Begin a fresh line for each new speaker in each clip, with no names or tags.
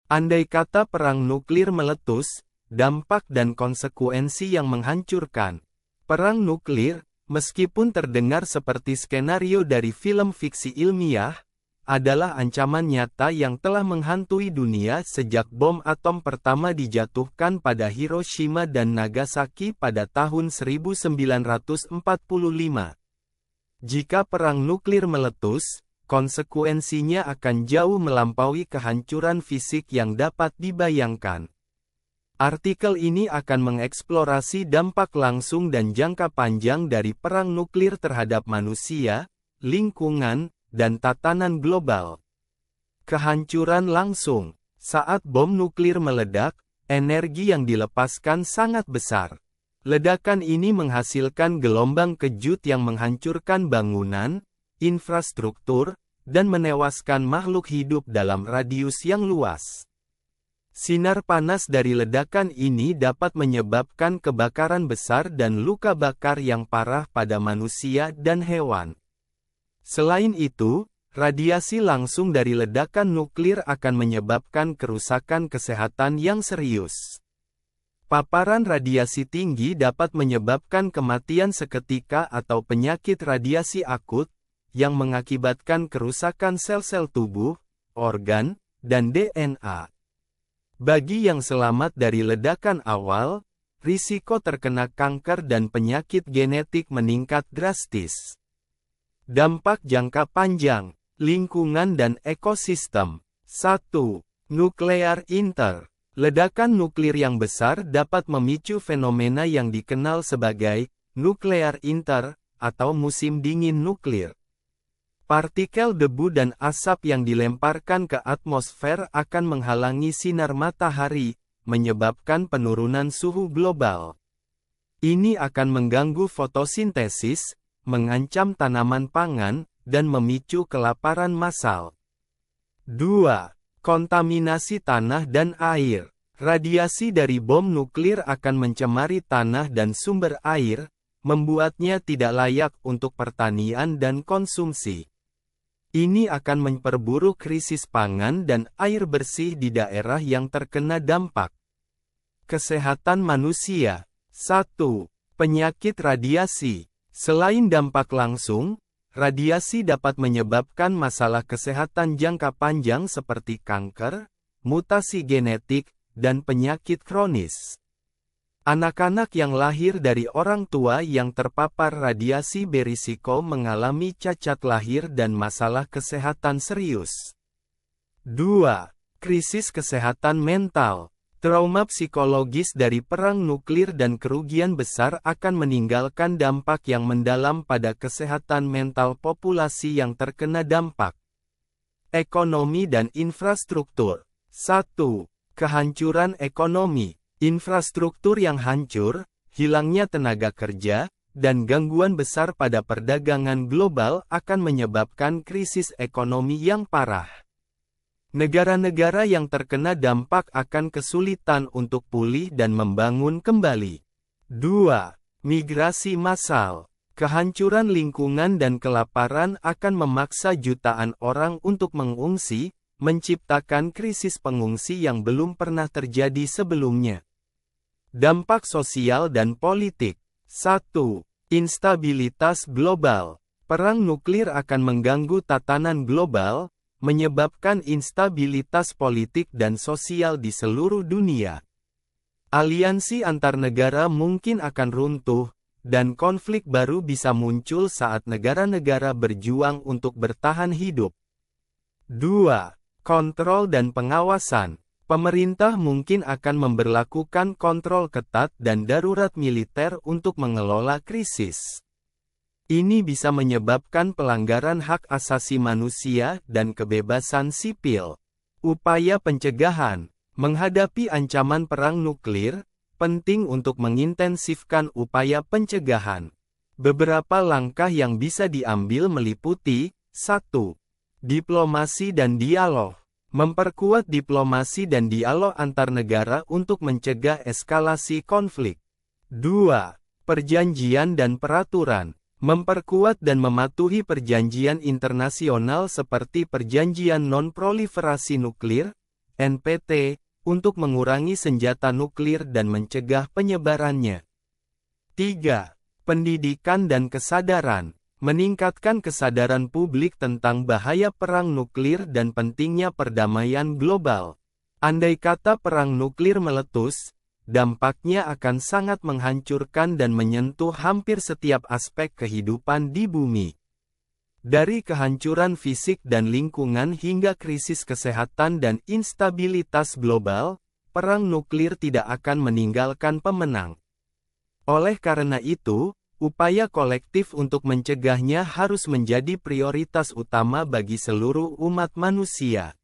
Andai kata perang nuklir meletus, dampak dan konsekuensi yang menghancurkan. Perang nuklir, meskipun terdengar seperti skenario dari film fiksi ilmiah, adalah ancaman nyata yang telah menghantui dunia sejak bom atom pertama dijatuhkan pada Hiroshima dan Nagasaki pada tahun 1945. Jika perang nuklir meletus, konsekuensinya akan jauh melampaui kehancuran fisik yang dapat dibayangkan. Artikel ini akan mengeksplorasi dampak langsung dan jangka panjang dari perang nuklir terhadap manusia, lingkungan, dan tatanan global. Kehancuran langsung. Saat bom nuklir meledak, energi yang dilepaskan sangat besar. Ledakan ini menghasilkan gelombang kejut yang menghancurkan bangunan, infrastruktur, dan menewaskan makhluk hidup dalam radius yang luas. Sinar panas dari ledakan ini dapat menyebabkan kebakaran besar dan luka bakar yang parah pada manusia dan hewan. Selain itu, radiasi langsung dari ledakan nuklir akan menyebabkan kerusakan kesehatan yang serius. Paparan radiasi tinggi dapat menyebabkan kematian seketika atau penyakit radiasi akut, yang mengakibatkan kerusakan sel-sel tubuh, organ, dan DNA. Bagi yang selamat dari ledakan awal, risiko terkena kanker dan penyakit genetik meningkat drastis. Dampak jangka panjang, lingkungan dan ekosistem. 1. Nuklear inter. Ledakan nuklir yang besar dapat memicu fenomena yang dikenal sebagai nuklear inter, atau musim dingin nuklir. Partikel debu dan asap yang dilemparkan ke atmosfer akan menghalangi sinar matahari, menyebabkan penurunan suhu global. Ini akan mengganggu fotosintesis, mengancam tanaman pangan, dan memicu kelaparan massal. 2. Kontaminasi tanah dan air. Radiasi dari bom nuklir akan mencemari tanah dan sumber air, membuatnya tidak layak untuk pertanian dan konsumsi. Ini akan memperburuk krisis pangan dan air bersih di daerah yang terkena dampak. Kesehatan manusia. 1. Penyakit radiasi. Selain dampak langsung, radiasi dapat menyebabkan masalah kesehatan jangka panjang seperti kanker, mutasi genetik, dan penyakit kronis. Anak-anak yang lahir dari orang tua yang terpapar radiasi berisiko mengalami cacat lahir dan masalah kesehatan serius. 2. Krisis kesehatan mental. Trauma psikologis dari perang nuklir dan kerugian besar akan meninggalkan dampak yang mendalam pada kesehatan mental populasi yang terkena dampak. Ekonomi dan infrastruktur. 1. Kehancuran ekonomi. Infrastruktur yang hancur, hilangnya tenaga kerja, dan gangguan besar pada perdagangan global akan menyebabkan krisis ekonomi yang parah. Negara-negara yang terkena dampak akan kesulitan untuk pulih dan membangun kembali. 2. Migrasi massal. Kehancuran lingkungan dan kelaparan akan memaksa jutaan orang untuk mengungsi, menciptakan krisis pengungsi yang belum pernah terjadi sebelumnya. Dampak sosial dan politik. 1. Instabilitas global. Perang nuklir akan mengganggu tatanan global, menyebabkan instabilitas politik dan sosial di seluruh dunia. Aliansi antar negara mungkin akan runtuh, dan konflik baru bisa muncul saat negara-negara berjuang untuk bertahan hidup. 2. Kontrol dan pengawasan. Pemerintah mungkin akan memberlakukan kontrol ketat dan darurat militer untuk mengelola krisis. Ini bisa menyebabkan pelanggaran hak asasi manusia dan kebebasan sipil. Upaya pencegahan. Menghadapi ancaman perang nuklir, penting untuk mengintensifkan upaya pencegahan. Beberapa langkah yang bisa diambil meliputi: 1. Diplomasi dan dialog. Memperkuat diplomasi dan dialog antar negara untuk mencegah eskalasi konflik. 2. Perjanjian dan peraturan. Memperkuat dan mematuhi perjanjian internasional seperti Perjanjian Non-Proliferasi Nuklir, NPT, untuk mengurangi senjata nuklir dan mencegah penyebarannya. 3. Pendidikan dan kesadaran. Meningkatkan kesadaran publik tentang bahaya perang nuklir dan pentingnya perdamaian global. Andai kata perang nuklir meletus, dampaknya akan sangat menghancurkan dan menyentuh hampir setiap aspek kehidupan di bumi. Dari kehancuran fisik dan lingkungan hingga krisis kesehatan dan instabilitas global, perang nuklir tidak akan meninggalkan pemenang. Oleh karena itu, upaya kolektif untuk mencegahnya harus menjadi prioritas utama bagi seluruh umat manusia.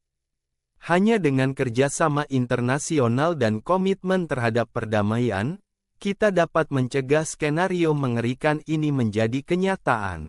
Hanya dengan kerjasama internasional dan komitmen terhadap perdamaian, kita dapat mencegah skenario mengerikan ini menjadi kenyataan.